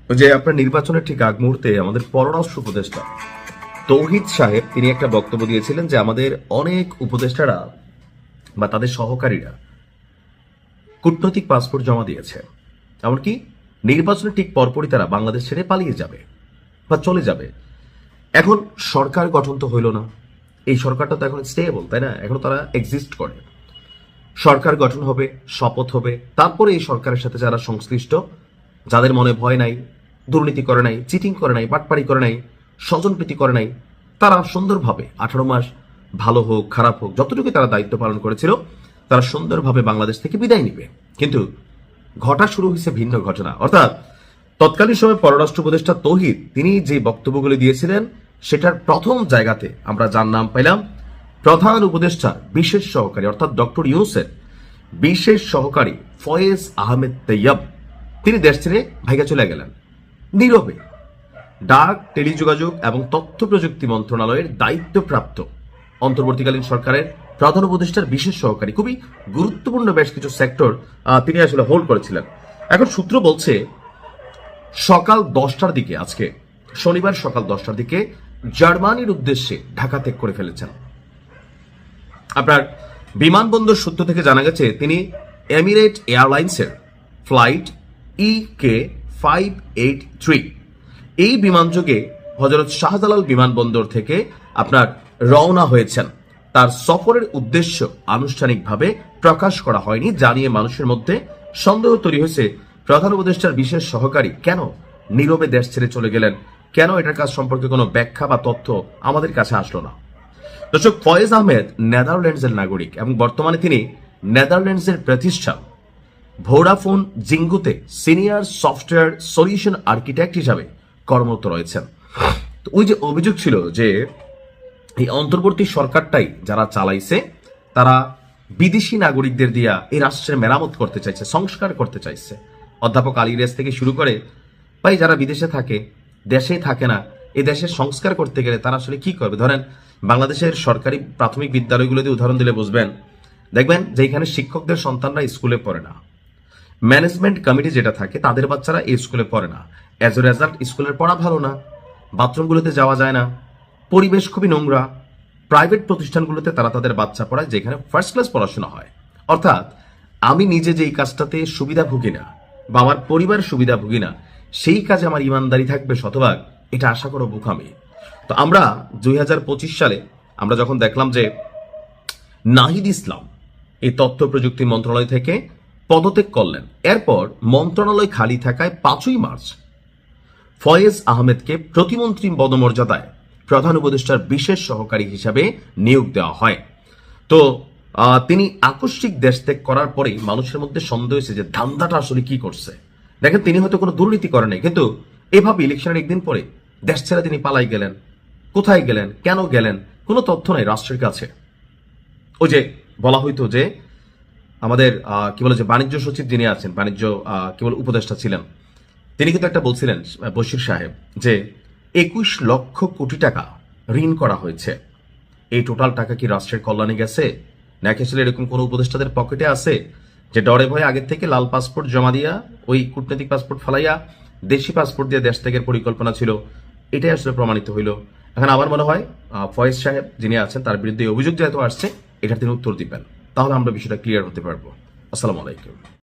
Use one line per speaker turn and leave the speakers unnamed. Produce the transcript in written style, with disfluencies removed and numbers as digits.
যে আপনার নির্বাচনের ঠিক আগ মুহূর্তে আমাদের পররাষ্ট্র উপদেষ্টা তৌহিদ সাহেব তিনি একটা বক্তব্য দিয়েছিলেন যে আমাদের অনেক উপদেষ্টারা বা তাদের সহকারীরা কূটনৈতিক পাসপোর্ট জমা দিয়েছে, এমনকি নির্বাচনের ঠিক পরপরই তারা বাংলাদেশ ছেড়ে পালিয়ে যাবে বা চলে যাবে। এখন সরকার গঠন তো হইল না, এই সরকারটা তো এখন স্টেবল, তাই না? এখন তারা এক্সিস্ট করে, সরকার গঠন হবে, শপথ হবে, তারপরে এই সরকারের সাথে যারা সংশ্লিষ্ট, যাদের মনে ভয় নাই, দুর্নীতি করে নাই, চিটিং করে নাই, বাটপাড়ি করে নাই, স্বজনপ্রীতি করে নাই, তারা সুন্দরভাবে 18 মাস ভালো হোক খারাপ হোক যতটুকু তারা দায়িত্ব পালন করেছিল তারা সুন্দরভাবে বাংলাদেশ থেকে বিদায় নিবে। কিন্তু ঘটা শুরু হয়েছে ভিন্ন ঘটনা, অর্থাৎ তৎকালীন সময় পররাষ্ট্র উপদেষ্টা তৌহিদ তিনি যে বক্তব্যগুলি দিয়েছিলেন সেটার প্রথম জায়গাতে আমরা যার নাম পাইলাম প্রধান উপদেষ্টা বিশেষ সহকারী, অর্থাৎ ডক্টর ইউনূসের বিশেষ সহকারী ফয়েজ আহমেদ তৈয়ব, তিনি দেশ ছেড়ে ভাইগা চলে গেলেন নীরবে। ডাক, টেলিযোগাযোগ এবং তথ্য প্রযুক্তি মন্ত্রণালয়ের দায়িত্বপ্রাপ্ত অন্তর্বর্তীকালীন সরকারের প্রধান উপদেষ্টার বিশেষ সহকারী, খুবই গুরুত্বপূর্ণ বেশ কিছু সেক্টর তিনি আসলে হোল্ড করেছিলেন। এখন সূত্র বলছে সকাল 10টার দিকে, আজকে শনিবার সকাল 10টার দিকে জার্মানির উদ্দেশ্যে ঢাকা ত্যাগ করে ফেলেছেন। আপনার বিমানবন্দর সূত্র থেকে জানা গেছে তিনি এমিরেট এয়ারলাইন্সের ফ্লাইট EK583 এই বিমানযোগে হযরত শাহজালাল বিমানবন্দর থেকে আপনার রওনা হয়েছেন। তার সফরের উদ্দেশ্য আনুষ্ঠানিকভাবে প্রকাশ করা হয়নি, জানিয়ে মানুষের মধ্যে সন্দেহ তৈরি হয়েছে প্রধান উপদেষ্টার বিশেষ সহকারী কেন নীরবে দেশ ছেড়ে চলে গেলেন, কেন এটার কাজ সম্পর্কে কোনো ব্যাখ্যা বা তথ্য আমাদের কাছে আসলো না। দর্শক, ফয়েজ আহমেদ নেদারল্যান্ডসের নাগরিক এবং বর্তমানে তিনি নেদারল্যান্ডসের প্রতিষ্ঠান ভোডাফোন জিঙ্গুতে সিনিয়র সফটওয়্যার সলিউশন আর্কিটেক্ট হিসাবে কর্মরত রয়েছেন। তো ওই যে অভিযোগ ছিল যে এই অন্তর্বর্তী সরকারটাই যারা চালাইছে তারা বিদেশি নাগরিকদের দিয়া এই রাষ্ট্রের মেরামত করতে চাইছে, সংস্কার করতে চাইছে। অধ্যাপক আলী রেস থেকে শুরু করে ভাই যারা বিদেশে থাকে, দেশেই থাকে না, এই দেশের সংস্কার করতে গেলে তারা আসলে কি করবে? ধরেন বাংলাদেশের সরকারি প্রাথমিক বিদ্যালয়গুলোতে উদাহরণ দিলে বুঝবেন, দেখবেন যে এখানে শিক্ষকদের সন্তানরা স্কুলে পড়ে না, ম্যানেজমেন্ট কমিটি যেটা থাকে তাদের বাচ্চারা এই স্কুলে পড়ে না, অ্যাজ এ রেজাল্ট স্কুলের পড়া ভালো না, বাথরুমগুলোতে যাওয়া যায় না, পরিবেশ খুবই নোংরা। প্রাইভেট প্রতিষ্ঠানগুলোতে তারা তাদের বাচ্চা পড়ায় যেখানে ফার্স্ট ক্লাস পড়াশোনা হয়। অর্থাৎ আমি নিজে যেই কাজটাতে সুবিধা ভুগি না বা আমার পরিবার সুবিধা ভুগি না, সেই কাজে আমার ইমানদারি থাকবে শতভাগ, এটা আশা করো বোকামি। তো আমরা 2025 সালে আমরা যখন দেখলাম যে নাহিদ ইসলাম এই তথ্য প্রযুক্তি মন্ত্রণালয় থেকে পদত্যাগ করলেন, এরপর মন্ত্রণালয় খালি থাকায় 5ই মার্চ ফয়েজ আহমেদকে প্রতিমন্ত্রী পদমর্যাদায় প্রধান উপদেষ্টার বিশেষ সহকারী হিসাবে নিয়োগ দেওয়া হয়। তো তিনি আকস্মিক দেশ ত্যাগ করার পরেই মানুষের মধ্যে সন্দেহ হয়েছে যে ধান্দাটা আসলে কি করছে। দেখেন তিনি হয়তো কোনো দুর্নীতি করেন নাই, কিন্তু এভাবে ইলেকশনের একদিন পরে দেশ ছেড়ে তিনি পালাই গেলেন। কোথায় গেলেন, কেন গেলেন, কোনো তথ্য নাই রাষ্ট্রের কাছে। ওই যে বলা হইতো যে আমাদের কি বলে যে বাণিজ্য সচিব যিনি আছেন, বাণিজ্য কি বলে উপদেষ্টা ছিলেন, তিনি কিন্তু একটা বলছিলেন বশির সাহেব যে 21 লক্ষ কোটি টাকা ঋণ করা হয়েছে। এই টোটাল টাকা কি রাষ্ট্রের কল্যাণে গেছে নাকি আসলে এরকম কোন উপদেষ্টাদের পকেটে আছে যে ডরে ভয়ে আগের থেকে লাল পাসপোর্ট জমা দিয়া ওই কূটনৈতিক পাসপোর্ট ফালাইয়া দেশি পাসপোর্ট দিয়ে দেশ ত্যাগের পরিকল্পনা ছিল? এটাই আসলে প্রমাণিত হইল। এখন আমার মনে হয় ফয়েজ সাহেব যিনি আছেন তার বিরুদ্ধে অভিযোগ যেহেতু আসছে, এটার তিনি উত্তর দিবেন, তাহলে আমরা বিষয়টা ক্লিয়ার হতে পারবো। আসসালামু আলাইকুম।